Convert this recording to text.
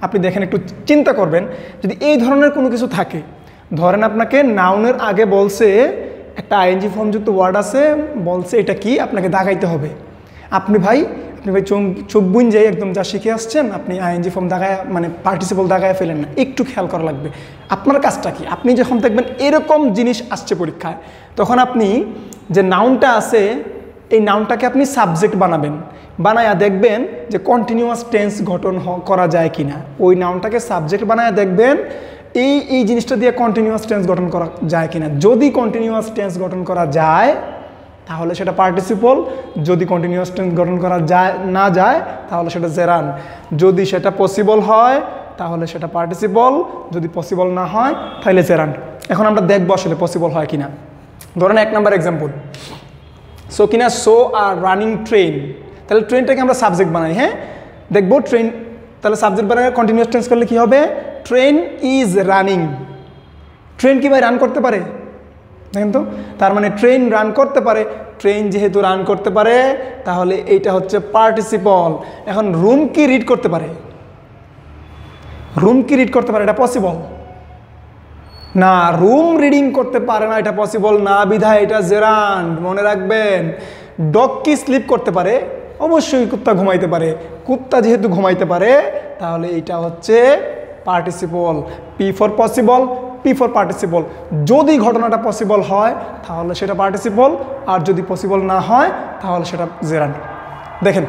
আপনি দেখেন, একটু চিন্তা করবেন, যদি এই ধরনের কোনো কিছু থাকে, ধরেন আপনাকে নাউনের আগে বলছে একটা আইএনজি ফর্মযুক্ত ওয়ার্ড আছে, বলছে এটা কি, আপনাকে দাগাইতে হবে। আপনি ভাই চোখ বুন যাই একদম যা শিখে আসছেন, আপনি আইএনজি ফর্ম দাগায় মানে পার্টিসিপল দাগায় ফেলেন না, একটু খেয়াল করা লাগবে। আপনার কাজটা কি, আপনি যখন দেখবেন এরকম জিনিস আসছে পরীক্ষায়, তখন আপনি যে নাউনটা আছে এই নাউনটাকে আপনি সাবজেক্ট বানাবেন, বানায়া দেখবেন যে কন্টিনিউয়াস টেন্স গঠন করা যায় কিনা। ওই নাউনটাকে সাবজেক্ট বানায়া দেখবেন এই জিনিসটা দিয়ে কন্টিনিউয়াস টেন্স গঠন করা যায় কিনা। যদি কন্টিনিউয়াস টেন্স গঠন করা যায় তাহলে সেটা পার্টিসিপল, যদি কন্টিনিউয়াস টেন্স গঠন করা না যায় তাহলে সেটা জেরান্ড। যদি সেটা পসিবল হয় তাহলে সেটা পার্টিসিপল, যদি পসিবল না হয় তাহলে জেরান্ড। এখন আমরা দেখবো আসলে পসিবল হয় কিনা। ধরেন 1 নাম্বার এক্সাম্পল, সো কিনা সো আর রানিং ট্রেন, তাহলে ট্রেনটাকে আমরা সাবজেক্ট বানাই। হ্যাঁ, দেখবো ট্রেন, তাহলে সাবজেক্ট বানাই কন্টিনিউয়াস টেন্স করলে কি হবে, ট্রেন ইজ রানিং। ট্রেন কি ভাই রান করতে পারে? দেখেন তো, তার মানে ট্রেন রান করতে পারে। ট্রেন যেহেতু রান করতে পারে তাহলে এইটা হচ্ছে পার্টিসিপল। এখন রুম কি রিড করতে পারে? রুম কি রিড করতে পারে? এটা পসিবল না, রুম রিডিং করতে পারে না, এটা পসিবল না, বিধায় এটা জেরান্ড। মনে রাখবেন। ডগ কি স্লিপ করতে পারে? অবশ্যই কুত্তা ঘুমাইতে পারে। কুত্তা যেহেতু ঘুমাইতে পারে তাহলে এটা হচ্ছে participle. P for possible, P for participle. যদি ঘটনাটা পসিবল হয় তাহলে সেটা পার্টিসিপল, আর যদি পসিবল না হয় তাহলে সেটা জেরান্ড। দেখেন